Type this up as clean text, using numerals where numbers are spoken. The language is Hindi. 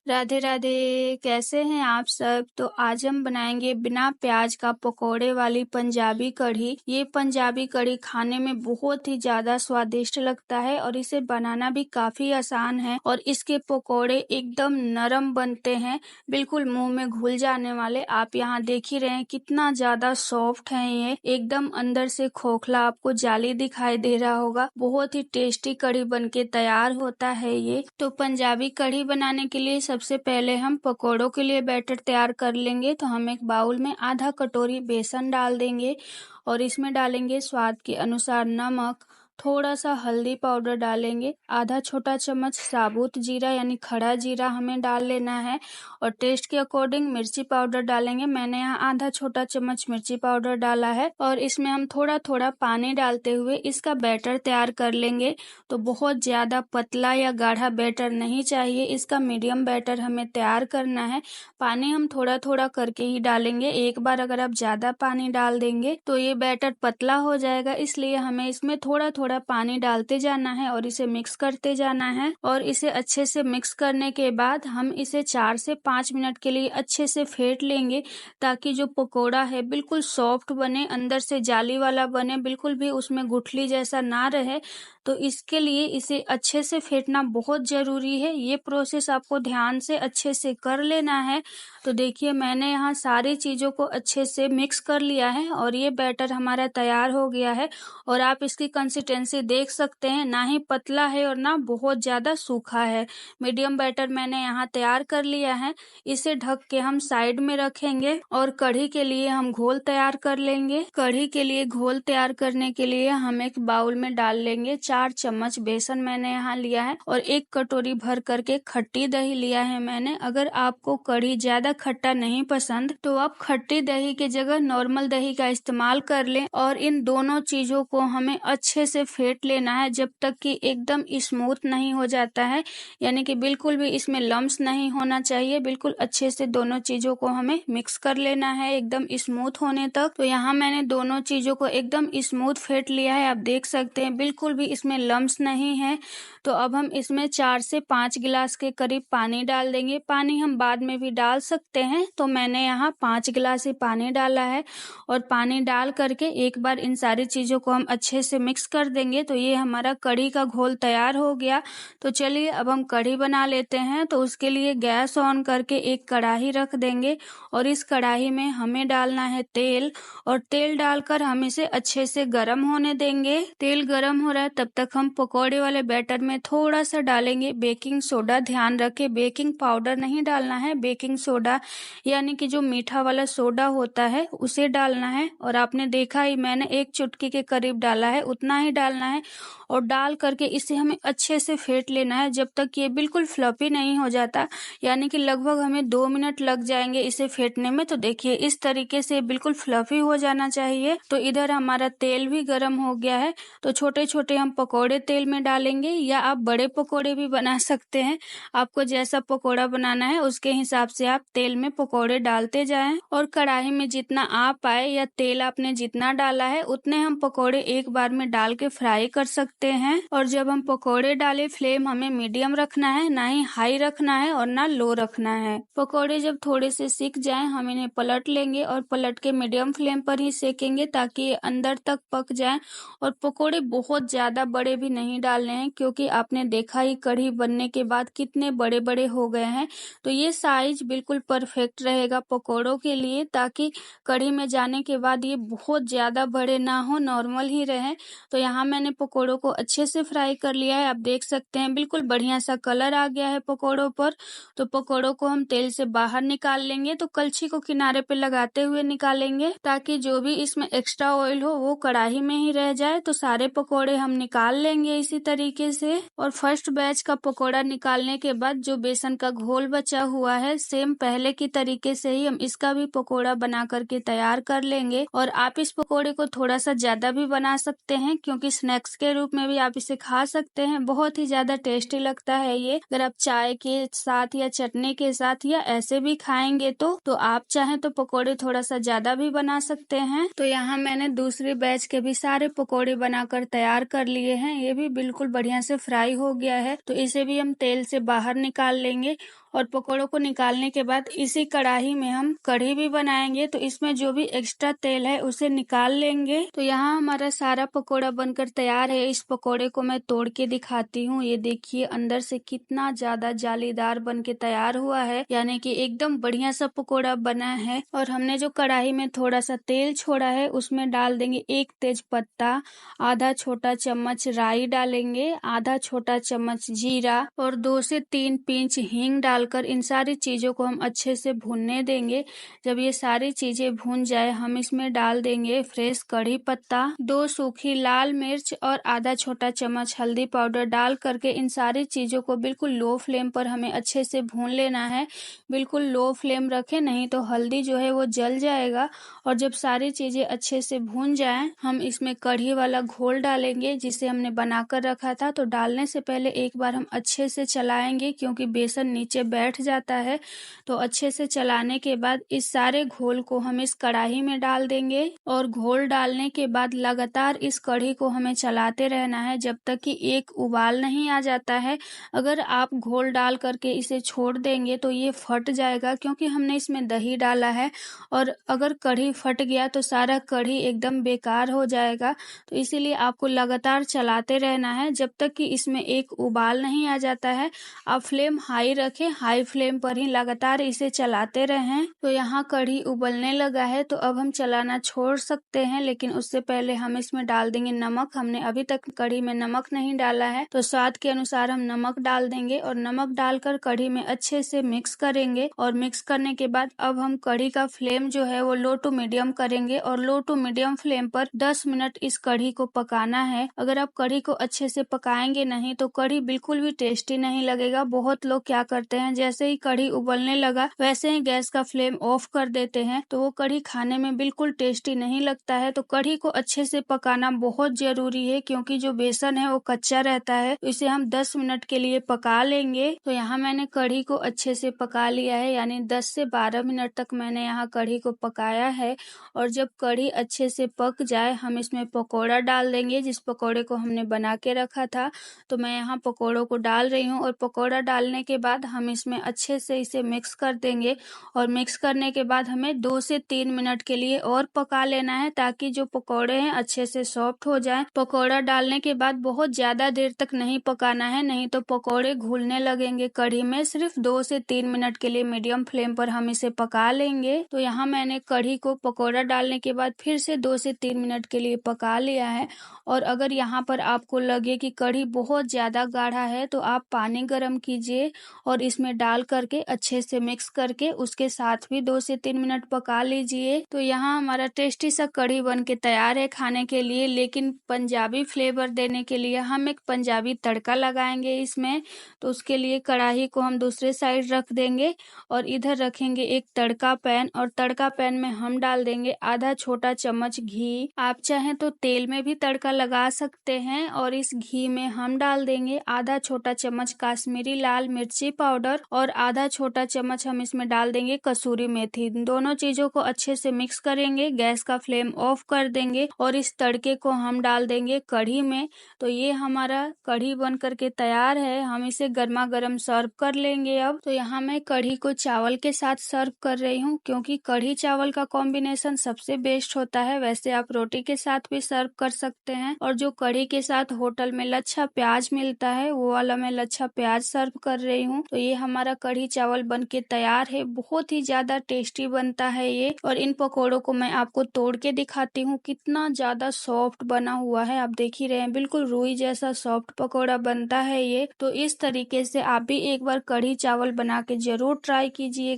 राधे राधे। कैसे हैं आप सब। तो आज हम बनाएंगे बिना प्याज का पकोड़े वाली पंजाबी कढ़ी। ये पंजाबी कढ़ी खाने में बहुत ही ज्यादा स्वादिष्ट लगता है और इसे बनाना भी काफी आसान है और इसके पकोड़े एकदम नरम बनते हैं, बिल्कुल मुंह में घुल जाने वाले। आप यहाँ देख ही रहे हैं कितना ज्यादा सॉफ्ट है ये, एकदम अंदर से खोखला, आपको जाली दिखाई दे रहा होगा। बहुत ही टेस्टी कढ़ी बनके तैयार होता है ये। तो पंजाबी कढ़ी बनाने के लिए सबसे पहले हम पकोड़ों के लिए बैटर तैयार कर लेंगे। तो हम एक बाउल में आधा कटोरी बेसन डाल देंगे और इसमें डालेंगे स्वाद के अनुसार नमक, थोड़ा सा हल्दी पाउडर डालेंगे, आधा छोटा चम्मच साबुत जीरा यानी खड़ा जीरा हमें डाल लेना है और टेस्ट के अकॉर्डिंग मिर्ची पाउडर डालेंगे। मैंने यहाँ आधा छोटा चम्मच मिर्ची पाउडर डाला है और इसमें हम थोड़ा थोड़ा पानी डालते हुए इसका बैटर तैयार कर लेंगे। तो बहुत ज्यादा पतला या गाढ़ा बैटर नहीं चाहिए, इसका मीडियम बैटर हमें तैयार करना है। पानी हम थोड़ा थोड़ा करके ही डालेंगे, एक बार अगर आप ज्यादा पानी डाल देंगे तो ये बैटर पतला हो जाएगा, इसलिए हमें इसमें थोड़ा थोड़ा पानी डालते जाना है और इसे मिक्स करते जाना है। और इसे अच्छे से मिक्स करने के बाद हम इसे 4 से 5 मिनट के लिए अच्छे से फेंट लेंगे ताकि जो पकोड़ा है बिल्कुल सॉफ्ट बने, अंदर से जाली वाला बने, बिल्कुल भी उसमें गुठली जैसा ना रहे। तो इसके लिए इसे अच्छे से फेंटना बहुत जरूरी है, ये प्रोसेस आपको ध्यान से अच्छे से कर लेना है। तो देखिए मैंने यहाँ सारी चीजों को अच्छे से मिक्स कर लिया है और ये बैटर हमारा तैयार हो गया है और आप इसकी कंसिस्टेंसी देख सकते हैं, ना ही पतला है और ना बहुत ज्यादा सूखा है। मीडियम बैटर मैंने यहाँ तैयार कर लिया है। इसे ढक के हम साइड में रखेंगे और कढ़ी के लिए हम घोल तैयार कर लेंगे। कढ़ी के लिए घोल तैयार करने के लिए हम एक बाउल में डाल लेंगे 4 चम्मच बेसन मैंने यहाँ लिया है और 1 कटोरी भर करके खट्टी दही लिया है मैंने। अगर आपको कढ़ी ज्यादा खट्टा नहीं पसंद तो आप खट्टी दही के जगह नॉर्मल दही का इस्तेमाल कर लें और इन दोनों चीजों को हमें अच्छे से फेंट लेना है जब तक कि एकदम स्मूथ नहीं हो जाता है, यानी कि बिल्कुल भी इसमें लम्स नहीं होना चाहिए। बिल्कुल अच्छे से दोनों चीजों को हमें मिक्स कर लेना है एकदम स्मूथ होने तक। तो यहाँ मैंने दोनों चीजों को एकदम स्मूथ फेंट लिया है, आप देख सकते हैं बिल्कुल भी इसमें लम्स नहीं है। तो अब हम इसमें 4 से 5 गिलास के करीब पानी डाल देंगे। पानी हम बाद में भी डाल सकते हैं, तो मैंने यहाँ 5 गिलास ही पानी डाला है और पानी डाल करके एक बार इन सारी चीजों को हम अच्छे से मिक्स कर देंगे। तो ये हमारा कढ़ी का घोल तैयार हो गया। तो चलिए अब हम कढ़ी बना लेते हैं। तो उसके लिए गैस ऑन करके एक कढ़ाई रख देंगे और इस कढ़ाई में हमें डालना है तेल और तेल डालकर हम इसे अच्छे से गर्म होने देंगे। तेल गर्म हो रहा है तब तक हम पकौड़े वाले बैटर में थोड़ा सा डालेंगे बेकिंग सोडा। ध्यान रखें बेकिंग पाउडर नहीं डालना है, बेकिंग सोडा यानी कि जो मीठा वाला सोडा होता है उसे डालना है। और आपने देखा ही मैंने 1 चुटकी के करीब डाला है, उतना ही डालना है और डाल करके इसे हमें अच्छे से फेंट लेना है जब तक ये बिल्कुल फ्लफी नहीं हो जाता, यानी कि लगभग हमें 2 मिनट लग जाएंगे इसे फेंटने में। तो देखिए इस तरीके से बिल्कुल फ्लफी हो जाना चाहिए। तो इधर हमारा तेल भी गर्म हो गया है, तो छोटे छोटे हम पकोड़े तेल में डालेंगे या आप बड़े पकोड़े भी बना सकते हैं। आपको जैसा पकोड़ा बनाना है उसके हिसाब से आप तेल में पकोड़े डालते जाएं और कढ़ाई में जितना आ पाए या तेल आपने जितना डाला है उतने हम पकोड़े एक बार में डाल के फ्राई कर सकते हैं। और जब हम पकोड़े डाले फ्लेम हमें मीडियम रखना है, ना ही हाई रखना है और ना लो रखना है। पकोड़े जब थोड़े से सिक जाएं हम इन्हें पलट लेंगे और पलट के मीडियम फ्लेम पर ही सेकेंगे ताकि ये अंदर तक पक जाएं। और पकोड़े बहुत ज्यादा बड़े भी नहीं डालने हैं क्योंकि आपने देखा ही कढ़ी बनने के बाद कितने बड़े बड़े हो गए हैं। तो ये साइज बिल्कुल परफेक्ट रहेगा पकोड़ों के लिए, ताकि कढ़ी में जाने के बाद ये बहुत ज्यादा बड़े ना हो, नॉर्मल ही रहे। तो यहाँ मैंने पकोड़ों को अच्छे से फ्राई कर लिया है, आप देख सकते हैं बिल्कुल बढ़िया सा कलर आ गया है पकोड़ों पर। तो पकोड़ों को हम तेल से बाहर निकाल लेंगे, तो कलछी को किनारे पे लगाते हुए निकालेंगे ताकि जो भी इसमें एक्स्ट्रा ऑयल हो वो कढ़ाई में ही रह जाए। तो सारे पकोड़े हम निकाल लेंगे इसी तरीके से। और फर्स्ट बैच का पकोड़ा निकालने के बाद जो बेसन का घोल बचा हुआ है सेम पहले की तरीके से ही हम इसका भी पकोड़ा बना करके तैयार कर लेंगे। और आप इस पकोड़े को थोड़ा सा ज्यादा भी बना सकते हैं क्योंकि स्नैक्स के रूप में भी आप इसे खा सकते हैं, बहुत ही ज्यादा टेस्टी लगता है ये। अगर आप चाय के साथ या चटनी के साथ या ऐसे भी खाएंगे तो आप चाहें तो पकोड़े थोड़ा सा ज्यादा भी बना सकते हैं। तो यहाँ मैंने दूसरी बैच के भी सारे पकोड़े बनाकर तैयार कर लिए हैं, ये भी बिल्कुल बढ़िया से फ्राई हो गया है। तो इसे भी हम तेल से बाहर निकाल लेंगे और पकोड़ों को निकालने के बाद इसी कढ़ाई में हम कढ़ी भी बनाएंगे, तो इसमें जो भी एक्स्ट्रा तेल है उसे निकाल लेंगे। तो यहाँ हमारा सारा पकोड़ा बनकर तैयार है। इस पकोड़े को मैं तोड़ के दिखाती हूँ। ये देखिए अंदर से कितना ज्यादा जालीदार बन के तैयार हुआ है, यानी कि एकदम बढ़िया सा पकोड़ा बना है। और हमने जो कढ़ाई में थोड़ा सा तेल छोड़ा है उसमें डाल देंगे 1 तेज पत्ता, आधा छोटा चम्मच राई डालेंगे, आधा छोटा चम्मच जीरा और 2 से 3 पिंच हींग डालकर इन सारी चीजों को हम अच्छे से भूनने देंगे। जब ये सारी चीजें भून जाए हम इसमें डाल देंगे फ्रेश कड़ी पत्ता, 2 सूखी लाल मिर्च और आधा छोटा चम्मच हल्दी पाउडर डाल करके इन सारी चीजों को बिल्कुल लो फ्लेम पर हमें अच्छे से भून लेना है। बिल्कुल लो फ्लेम रखें, नहीं तो हल्दी जो है वो जल जाएगा। और जब सारी चीजें अच्छे से भून जाएं हम इसमें कढ़ी वाला घोल डालेंगे जिसे हमने बनाकर रखा था। तो डालने से पहले एक बार हम अच्छे से चलाएंगे क्योंकि बेसन नीचे बैठ जाता है। तो अच्छे से चलाने के बाद इस सारे घोल को हम इस कढ़ाई में डाल देंगे और घोल डालने के बाद लगातार इस कढ़ी को हमें चलाते रहना है जब तक कि एक उबाल नहीं आ जाता है। अगर आप घोल डाल करके इसे छोड़ देंगे तो ये फट जाएगा क्योंकि हमने इसमें दही डाला है, और अगर कढ़ी फट गया तो सारा कढ़ी एकदम बेकार हो जाएगा। तो इसीलिए आपको लगातार चलाते रहना है जब तक कि इसमें एक उबाल नहीं आ जाता है। आप फ्लेम हाई रखें, हाई फ्लेम पर ही लगातार इसे चलाते रहें। तो यहाँ कढ़ी उबलने लगा है तो अब हम चलाना छोड़ सकते हैं, लेकिन उससे पहले हम इसमें डाल देंगे नमक। हमने अभी तक कढ़ी में नमक नहीं डाला है, तो स्वाद के अनुसार हम नमक डाल देंगे और नमक डालकर कढ़ी में अच्छे से मिक्स करेंगे। और मिक्स करने के बाद अब हम कढ़ी का फ्लेम जो है वो लो टू मीडियम करेंगे और लो टू मीडियम फ्लेम पर 10 मिनट इस कढ़ी को पकाना है। अगर आप कढ़ी को अच्छे से पकाएंगे नहीं तो कढ़ी बिल्कुल भी टेस्टी नहीं लगेगा। बहुत लोग क्या करते हैं, जैसे ही कढ़ी उबलने लगा वैसे ही गैस का फ्लेम ऑफ कर देते हैं, तो वो कढ़ी खाने में बिल्कुल टेस्टी नहीं लगता है। तो कढ़ी को अच्छे से पकाना बहुत जरूरी है क्योंकि जो बेसन है वो कच्चा रहता है। तो इसे हम 10 मिनट के लिए पका लेंगे। तो यहाँ मैंने कढ़ी को अच्छे से पका लिया है, यानी 10 से 12 मिनट तक मैंने यहाँ कढ़ी को पकाया है। और जब कढ़ी अच्छे से पक जाए हम इसमें पकौड़ा डाल देंगे, जिस पकौड़े को हमने बना के रखा था। तो मैं यहाँ पकौड़ों को डाल रही हूँ और पकौड़ा डालने के बाद हम इसमें अच्छे से इसे मिक्स कर देंगे। और मिक्स करने के बाद हमें 2 से 3 मिनट के लिए और पका लेना है ताकि जो पकौड़े हैं अच्छे से सॉफ्ट हो जाएं। पकौड़ा डालने के बाद बहुत ज्यादा देर तक नहीं पकाना है, नहीं तो पकौड़े घुलने लगेंगे कढ़ी में। सिर्फ 2 से 3 मिनट के लिए मीडियम फ्लेम पर हम इसे पका लेंगे। तो यहाँ मैंने कढ़ी को पकौड़ा डालने के बाद फिर से 2 से 3 मिनट के लिए पका लिया है। और अगर यहाँ पर आपको लगे कि कढ़ी बहुत ज्यादा गाढ़ा है तो आप पानी गर्म कीजिए और इसमें डाल करके अच्छे से मिक्स करके उसके साथ भी 2 से 3 मिनट पका लीजिए। तो यहाँ हमारा टेस्टी सा कढ़ी बन के तैयार है खाने के लिए। लेकिन पंजाबी फ्लेवर देने के लिए हम एक पंजाबी तड़का लगाएंगे इसमें। तो उसके लिए कढ़ाई को हम दूसरे साइड रख देंगे और इधर रखेंगे एक तड़का पैन, और तड़का पैन में हम डाल देंगे आधा छोटा चम्मच घी। आप चाहें तो तेल में भी तड़का लगा सकते हैं। और इस घी में हम डाल देंगे आधा छोटा चम्मच काश्मीरी लाल मिर्ची पाउडर और आधा छोटा चम्मच हम इसमें डाल देंगे कसूरी मेथी। दोनों चीजों को अच्छे से मिक्स करेंगे, गैस का फ्लेम ऑफ कर देंगे और इस तड़के को हम डाल देंगे कढ़ी में। तो ये हमारा कढ़ी बन करके तैयार है। हम इसे गर्मा गर्म सर्व कर लेंगे। अब तो यहाँ मैं कढ़ी को चावल के साथ सर्व कर रही हूँ क्योंकि कढ़ी चावल का कॉम्बिनेशन सबसे बेस्ट होता है। वैसे आप रोटी के साथ भी सर्व कर सकते हैं। और जो कढ़ी के साथ होटल में लच्छा प्याज मिलता है वो वाला मैं लच्छा प्याज सर्व कर रही हूँ। तो ये हमारा कढ़ी चावल बन के तैयार है। बहुत ही ज्यादा टेस्टी बनता है ये। और इन पकौड़ों को मैं आपको तोड़ के दिखाती हूँ कितना ज्यादा सॉफ्ट बना हुआ है। आप देख ही रहे हैं, बिल्कुल रुई जैसा सॉफ्ट पकौड़ा बनता है ये। तो इस तरीके से आप भी एक बार कढ़ी चावल बना के जरूर ट्राई कीजिएगा।